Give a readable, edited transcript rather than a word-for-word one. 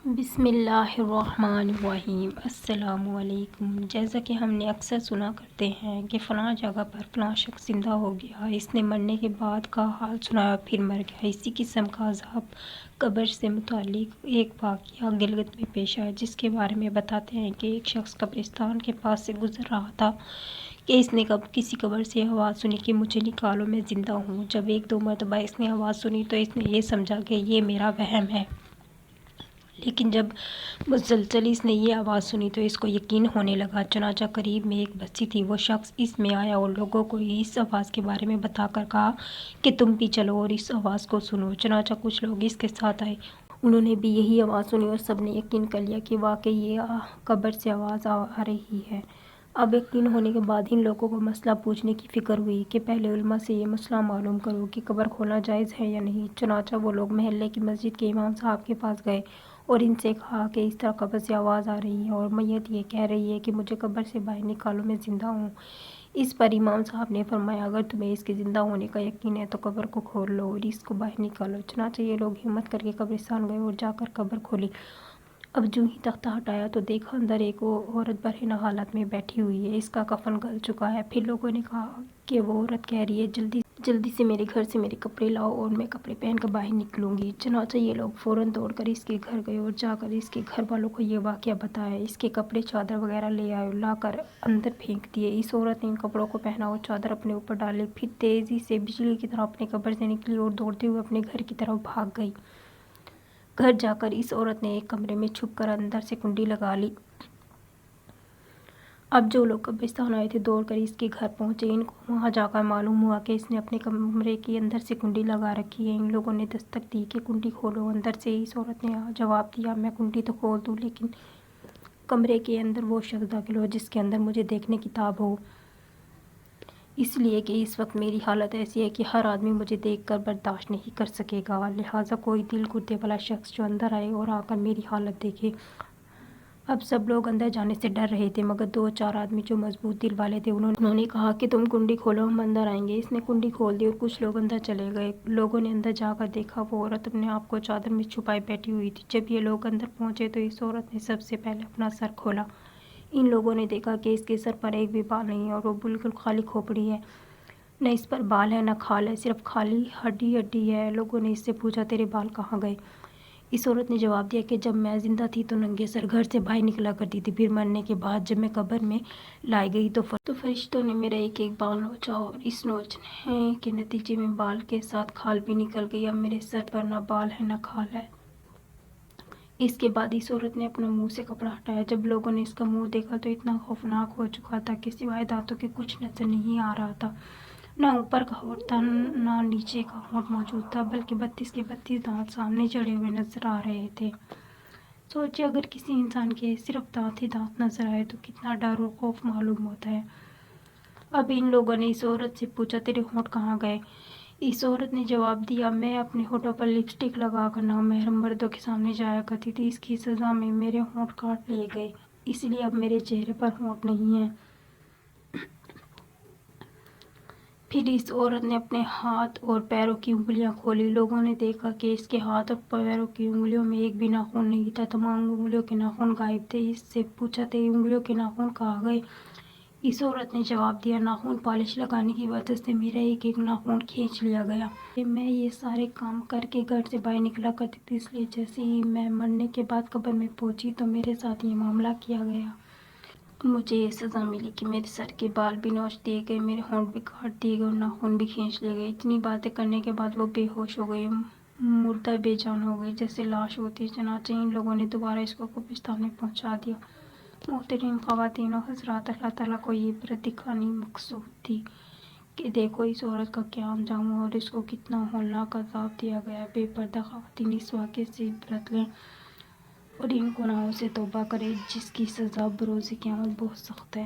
بسم اللہ الرحمن الرحیم۔ السلام علیکم۔ جیسا کہ ہم نے اکثر سنا کرتے ہیں کہ فلاں جگہ پر فلاں شخص زندہ ہو گیا، اس نے مرنے کے بعد کا حال سنایا پھر مر گیا، اسی قسم کا عذاب قبر سے متعلق ایک واقعہ گلگت میں پیش آیا، جس کے بارے میں بتاتے ہیں کہ ایک شخص قبرستان کے پاس سے گزر رہا تھا کہ اس نے کسی قبر سے آواز سنی کہ مجھے نکالو، میں زندہ ہوں۔ جب ایک دو مرتبہ اس نے آواز سنی تو اس نے یہ سمجھا کہ یہ میرا وہم ہے، لیکن جب مسلسل اس نے یہ آواز سنی تو اس کو یقین ہونے لگا۔ چنانچہ قریب میں ایک بستی تھی، وہ شخص اس میں آیا اور لوگوں کو اس آواز کے بارے میں بتا کر کہا کہ تم بھی چلو اور اس آواز کو سنو۔ چنانچہ کچھ لوگ اس کے ساتھ آئے، انہوں نے بھی یہی آواز سنی اور سب نے یقین کر لیا کہ واقعی یہ قبر سے آواز آ رہی ہے۔ اب یقین ہونے کے بعد ان لوگوں کو مسئلہ پوچھنے کی فکر ہوئی کہ پہلے علماء سے یہ مسئلہ معلوم کرو کہ قبر کھولنا جائز ہے یا نہیں۔ چنانچہ وہ لوگ محلے کی مسجد کے امام صاحب کے پاس گئے اور ان سے کہا کہ اس طرح قبر سے آواز آ رہی ہے اور میت یہ کہہ رہی ہے کہ مجھے قبر سے باہر نکالو، میں زندہ ہوں۔ اس پر امام صاحب نے فرمایا اگر تمہیں اس کے زندہ ہونے کا یقین ہے تو قبر کو کھول لو اور اس کو باہر نکالو۔ چنانچہ یہ لوگ ہمت کر کے قبرستان گئے اور جا کر قبر کھولی۔ اب جو ہی تختہ ہٹایا تو دیکھا اندر ایک عورت برہنہ حالت میں بیٹھی ہوئی ہے، اس کا کفن گل چکا ہے۔ پھر لوگوں نے کہا کہ وہ عورت کہہ رہی ہے جلدی سے میرے گھر سے میرے کپڑے لاؤ اور میں کپڑے پہن کر باہر نکلوں گی۔ چنانچہ یہ لوگ فوراً دوڑ کر اس کے گھر گئے اور جا کر اس کے گھر والوں کو یہ واقعہ بتایا۔ اس کے کپڑے چادر وغیرہ لے آئے اور لا کر اندر پھینک دیے۔ اس عورت نے ان کپڑوں کو پہنا اور چادر اپنے اوپر ڈال لی، پھر تیزی سے بجلی کی طرح اپنے قبر سے نکلی اور دوڑتے ہوئے اپنے گھر کی طرف بھاگ گئی۔ گھر جا کر اس عورت نے ایک کمرے میں چھپ کر اندر سے کنڈی لگا لی۔ اب جو لوگ قبرستان آئے تھے دوڑ کر اس کے گھر پہنچے۔ ان کو وہاں جا کر معلوم ہوا کہ اس نے اپنے کمرے کے اندر سے کنڈی لگا رکھی ہے۔ ان لوگوں نے دستک دی کہ کنڈی کھولو۔ اندر سے اس عورت نے جواب دیا میں کنڈی تو کھول دوں لیکن کمرے کے اندر وہ شخص داخل ہو جس کے اندر مجھے دیکھنے کی تاب ہو، اس لیے کہ اس وقت میری حالت ایسی ہے کہ ہر آدمی مجھے دیکھ کر برداشت نہیں کر سکے گا، لہٰذا کوئی دل گردے والا شخص جو اندر آئے اور آ کر میری حالت دیکھے۔ اب سب لوگ اندر جانے سے ڈر رہے تھے مگر دو چار آدمی جو مضبوط دل والے تھے انہوں نے کہا کہ تم کنڈی کھولو، ہم اندر آئیں گے۔ اس نے کنڈی کھول دی اور کچھ لوگ اندر چلے گئے۔ لوگوں نے اندر جا کر دیکھا وہ عورت اپنے آپ کو چادر میں چھپائے بیٹھی ہوئی تھی۔ جب یہ لوگ اندر پہنچے تو اس عورت نے سب سے پہلے اپنا سر کھولا۔ ان لوگوں نے دیکھا کہ اس کے سر پر ایک بھی بال نہیں ہے اور وہ بالکل خالی کھوپڑی ہے، نہ اس پر بال ہے نہ کھال ہے، صرف خالی ہڈی ہے۔ لوگوں نے اس سے پوچھا تیرے بال کہاں گئے؟ اس عورت نے جواب دیا کہ جب میں زندہ تھی تو ننگے سر گھر سے باہر نکلا کرتی تھی، پھر مرنے کے بعد جب میں قبر میں لائی گئی تو فرشتوں نے میرا ایک ایک بال نوچا اور اس نوچنے کے نتیجے میں بال کے ساتھ کھال بھی نکل گئی۔ اب میرے سر پر نہ بال ہے نہ کھال ہے۔ اس کے بعد اس عورت نے اپنے منہ سے کپڑا ہٹایا۔ جب لوگوں نے اس کا منہ دیکھا تو اتنا خوفناک ہو چکا تھا کہ سوائے دانتوں کے کچھ نظر نہیں آ رہا تھا، نہ اوپر کا ہونٹ تھا نہ نیچے کا ہونٹ موجود تھا، بلکہ 32 کے 32 دانت سامنے چڑھے ہوئے نظر آ رہے تھے۔ سوچیں اگر کسی انسان کے صرف دانت ہی دانت نظر آئے تو کتنا ڈر اور خوف معلوم ہوتا ہے۔ اب ان لوگوں نے اس عورت سے پوچھا تیرے ہونٹ کہاں گئے؟ اس عورت نے جواب دیا میں اپنے ہونٹوں پر لپسٹک لگا کر نامحرم مردوں کے سامنے جایا کرتی تھی، اس کی سزا میں میرے ہونٹ کاٹ لیے گئے، اس لیے اب میرے چہرے پر ہونٹ نہیں ہیں۔ پھر اس عورت نے اپنے ہاتھ اور پیروں کی انگلیاں کھولی۔ لوگوں نے دیکھا کہ اس کے ہاتھ اور پیروں کی انگلیوں میں ایک بھی ناخن نہیں تھا، تمام انگلیوں کے ناخن غائب تھے۔ اس سے پوچھا تیری انگلیوں کے ناخن کہاں گئے؟ اس عورت نے جواب دیا ناخن پالش لگانے کی وجہ سے میرا ایک ایک ناخن کھینچ لیا گیا۔ میں یہ سارے کام کر کے گھر سے باہر نکلا کرتی تھی، اس لیے جیسے ہی میں مرنے کے بعد قبر میں پہنچی تو میرے ساتھ یہ معاملہ کیا گیا۔ مجھے یہ سزا ملی کہ میرے سر کے بال بھی نوچ دیے گئے، میرے ہونٹ بھی کاٹ دیے گئے اور ناخن بھی کھینچ لیے گئے۔ اتنی باتیں کرنے کے بعد وہ بے ہوش ہو گئی، مردہ بے جان ہو گئی جیسے لاش ہوتی ہے۔ چنانچہ ان لوگوں نے دوبارہ اس کو قبرستان میں پہنچا دیا۔ محترم خواتین و حضرات، اللہ تعالیٰ کو یہ عبرت دکھانی مقصود تھی کہ دیکھو اس عورت کا کیا انجام ہوا اور اس کو کتنا ہولناک عذاب دیا گیا۔ بے پردہ خواتین اس واقعے سے عبرت لیں اور ان گناہوں سے توبہ کریں جس کی سزا بروز قیامت بہت سخت ہے۔